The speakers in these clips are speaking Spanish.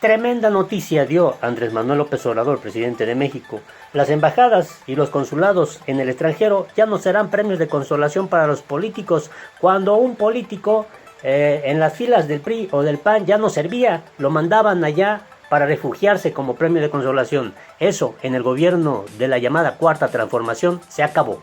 Tremenda noticia dio Andrés Manuel López Obrador, presidente de México. Las embajadas y los consulados en el extranjero ya no serán premios de consolación para los políticos. Cuando un político en las filas del PRI o del PAN ya no servía, lo mandaban allá para refugiarse como premio de consolación. Eso en el gobierno de la llamada Cuarta Transformación se acabó.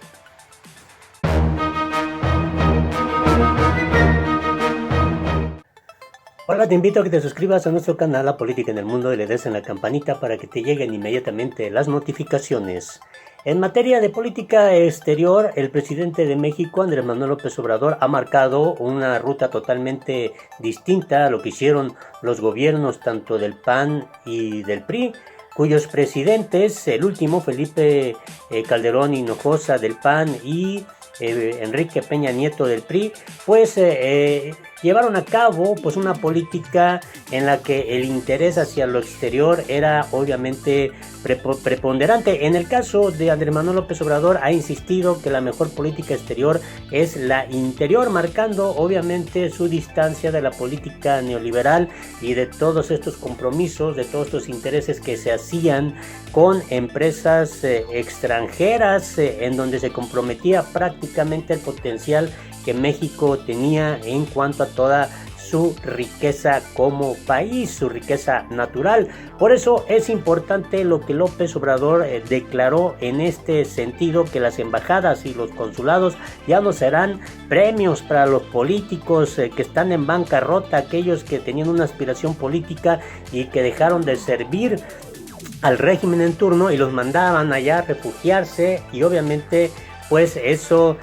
Hola, te invito a que te suscribas a nuestro canal La Política en el Mundo y le des en la campanita para que te lleguen inmediatamente las notificaciones. En materia de política exterior, el presidente de México, Andrés Manuel López Obrador, ha marcado una ruta totalmente distinta a lo que hicieron los gobiernos tanto del PAN y del PRI, cuyos presidentes, el último, Felipe Calderón Hinojosa del PAN y Enrique Peña Nieto del PRI, pues llevaron a cabo pues una política en la que el interés hacia lo exterior era obviamente preponderante. En el caso de Andrés Manuel López Obrador ha insistido que la mejor política exterior es la interior, marcando obviamente su distancia de la política neoliberal y de todos estos compromisos, de todos estos intereses que se hacían con empresas extranjeras, en donde se comprometía prácticamente el potencial que México tenía en cuanto a toda su riqueza como país, su riqueza natural. Por eso es importante lo que López Obrador declaró en este sentido, que las embajadas y los consulados ya no serán premios para los políticos que están en bancarrota, aquellos que tenían una aspiración política y que dejaron de servir al régimen en turno y los mandaban allá a refugiarse, y obviamente pues eso,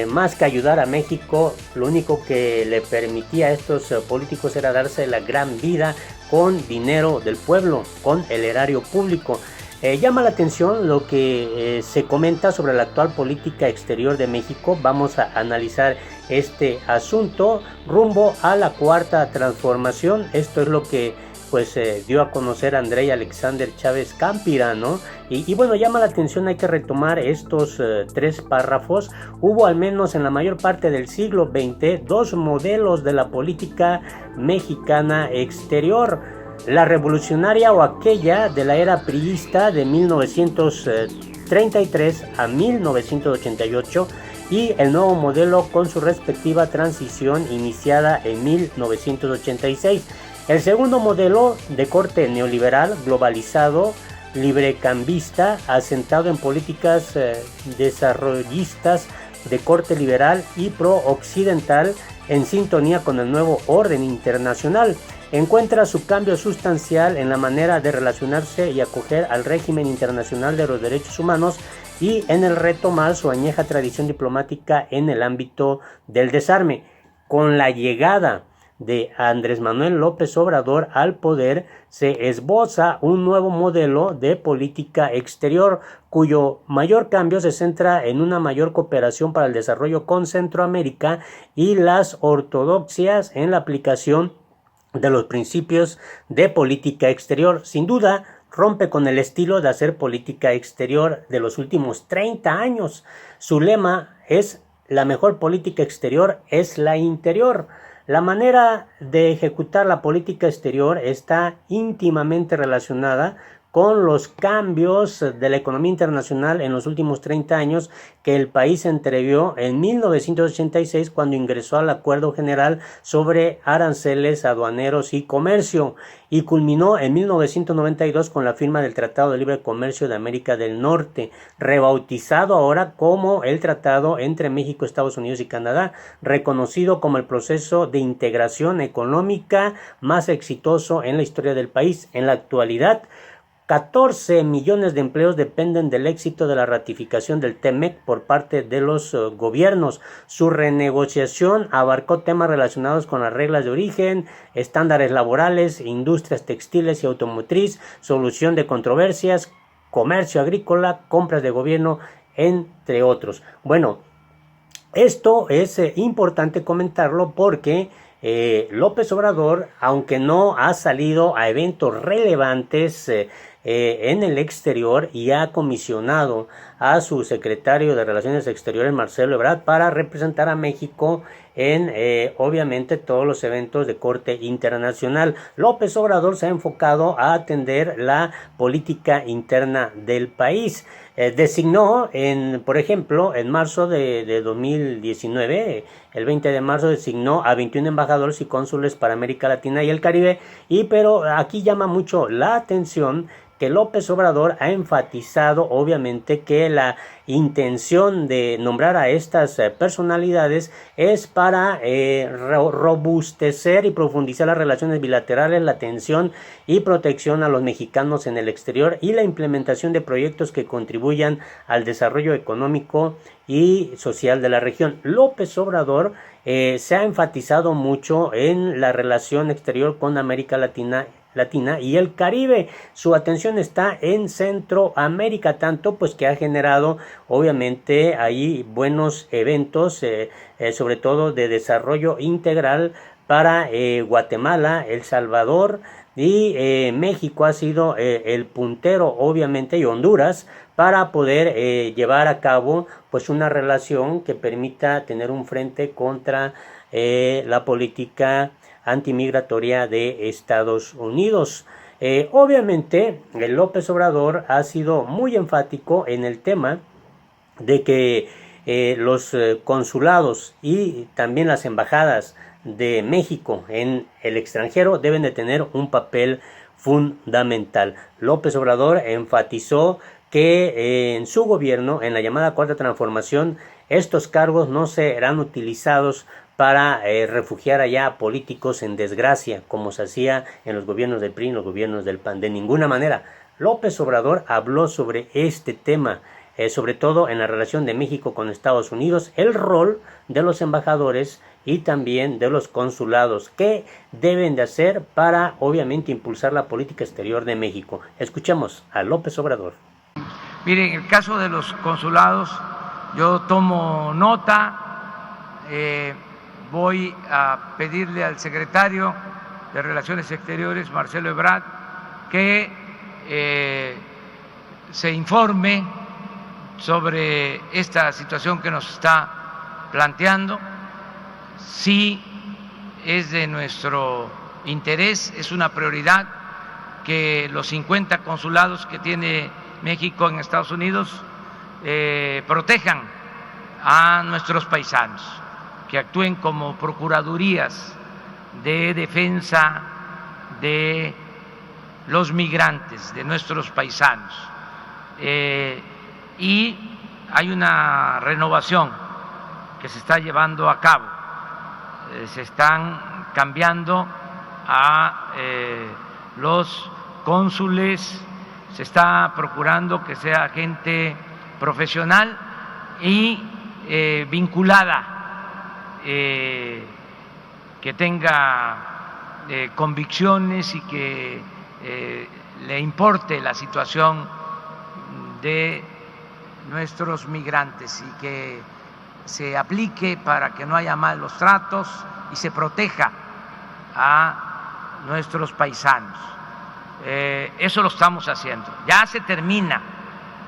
más que ayudar a México, lo único que le permitía a estos políticos era darse la gran vida con dinero del pueblo, con el erario público. Llama la atención lo que se comenta sobre la actual política exterior de México. Vamos a analizar este asunto rumbo a la Cuarta Transformación. Esto es lo que pues dio a conocer Andrei Alexander Chávez Campira, ¿no? Y bueno, llama la atención, hay que retomar estos tres párrafos. Hubo al menos en la mayor parte del siglo XX dos modelos de la política mexicana exterior: la revolucionaria o aquella de la era priista de 1933 a 1988, y el nuevo modelo con su respectiva transición iniciada en 1986. El segundo modelo, de corte neoliberal, globalizado, librecambista, asentado en políticas desarrollistas de corte liberal y pro-occidental, en sintonía con el nuevo orden internacional, encuentra su cambio sustancial en la manera de relacionarse y acoger al régimen internacional de los derechos humanos y en el retomar su añeja tradición diplomática en el ámbito del desarme. Con la llegada de Andrés Manuel López Obrador al poder, se esboza un nuevo modelo de política exterior, cuyo mayor cambio se centra en una mayor cooperación para el desarrollo con Centroamérica y las ortodoxias en la aplicación de los principios de política exterior. Sin duda, rompe con el estilo de hacer política exterior de los últimos 30 años. Su lema es: la mejor política exterior es la interior. La manera de ejecutar la política exterior está íntimamente relacionada con los cambios de la economía internacional en los últimos 30 años que el país entrevió en 1986, cuando ingresó al Acuerdo General sobre Aranceles Aduaneros y Comercio, y culminó en 1992 con la firma del Tratado de Libre Comercio de América del Norte, rebautizado ahora como el Tratado entre México, Estados Unidos y Canadá, reconocido como el proceso de integración económica más exitoso en la historia del país. En la actualidad, 14 millones de empleos dependen del éxito de la ratificación del TEMEC por parte de los gobiernos. Su renegociación abarcó temas relacionados con las reglas de origen, estándares laborales, industrias textiles y automotriz, solución de controversias, comercio agrícola, compras de gobierno, entre otros. Bueno, esto es importante comentarlo porque López Obrador, aunque no ha salido a eventos relevantes en el exterior y ha comisionado a su secretario de Relaciones Exteriores, Marcelo Ebrard, para representar a México en obviamente todos los eventos de corte internacional. López Obrador se ha enfocado a atender la política interna del país. Designó, por ejemplo, en marzo de 2019, el 20 de marzo, designó a 21 embajadores y cónsules para América Latina y el Caribe, pero aquí llama mucho la atención que López Obrador ha enfatizado obviamente que la intención de nombrar a estas personalidades es para robustecer y profundizar las relaciones bilaterales, la atención y protección a los mexicanos en el exterior y la implementación de proyectos que contribuyan al desarrollo económico y social de la región. López Obrador se ha enfatizado mucho en la relación exterior con América Latina y el Caribe. Su atención está en Centroamérica, tanto pues que ha generado obviamente ahí buenos eventos, sobre todo de desarrollo integral para Guatemala, El Salvador y México ha sido el puntero obviamente, y Honduras, para poder llevar a cabo pues una relación que permita tener un frente contra la política antimigratoria de Estados Unidos. Obviamente López Obrador ha sido muy enfático en el tema de que los consulados y también las embajadas de México en el extranjero deben de tener un papel fundamental. López Obrador enfatizó que en su gobierno, en la llamada Cuarta Transformación, estos cargos no serán utilizados para refugiar allá a políticos en desgracia, como se hacía en los gobiernos del PRI, en los gobiernos del PAN, de ninguna manera. López Obrador habló sobre este tema, sobre todo en la relación de México con Estados Unidos, el rol de los embajadores y también de los consulados, qué deben de hacer para, obviamente, impulsar la política exterior de México. Escuchemos a López Obrador. Miren, en el caso de los consulados, yo tomo nota, voy a pedirle al secretario de Relaciones Exteriores, Marcelo Ebrard, que se informe sobre esta situación que nos está planteando. Sí es de nuestro interés, es una prioridad que los 50 consulados que tiene México en Estados Unidos protejan a nuestros paisanos, que actúen como procuradurías de defensa de los migrantes, de nuestros paisanos. Y hay una renovación que se está llevando a cabo. Se están cambiando a los cónsules, se está procurando que sea gente profesional y vinculada, que tenga convicciones y que le importe la situación de nuestros migrantes y que se aplique para que no haya malos tratos y se proteja a nuestros paisanos. Eso lo estamos haciendo. Ya se termina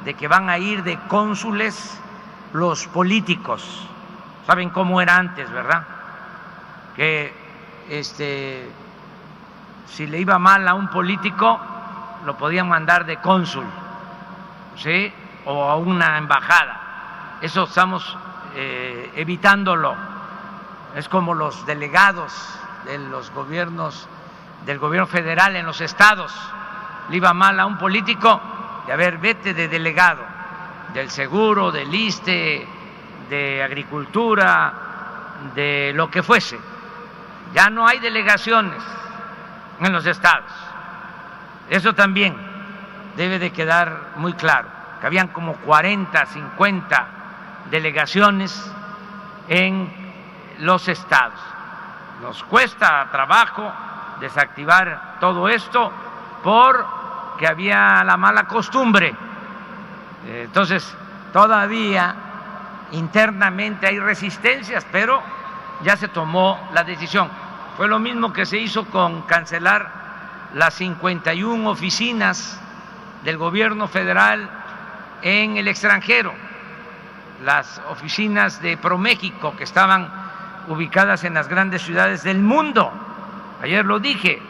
de que van a ir de cónsules los políticos. Saben cómo era antes, ¿verdad? Que si le iba mal a un político, lo podían mandar de cónsul, ¿sí? O a una embajada. Eso estamos evitándolo. Es como los delegados de los gobiernos, del gobierno federal en los estados. Le iba mal a un político, y a ver, vete de delegado del seguro, del ISSSTE, de agricultura, de lo que fuese. Ya no hay delegaciones en los estados. Eso también debe de quedar muy claro, que habían como 40, 50 delegaciones en los estados. Nos cuesta trabajo desactivar todo esto porque había la mala costumbre. Entonces, todavía internamente hay resistencias, pero ya se tomó la decisión. Fue lo mismo que se hizo con cancelar las 51 oficinas del gobierno federal en el extranjero, las oficinas de ProMéxico que estaban ubicadas en las grandes ciudades del mundo. Ayer lo dije,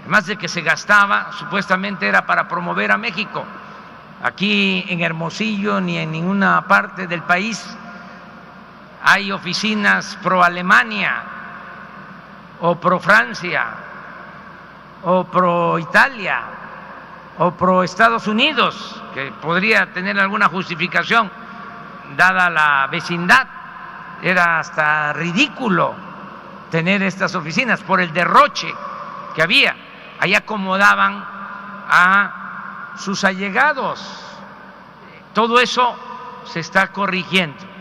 además de que se gastaba, supuestamente era para promover a México. Aquí en Hermosillo ni en ninguna parte del país hay oficinas pro Alemania o pro Francia o pro Italia o pro Estados Unidos, que podría tener alguna justificación dada la vecindad. Era hasta ridículo tener estas oficinas por el derroche que había. Ahí acomodaban a sus allegados. Todo eso se está corrigiendo.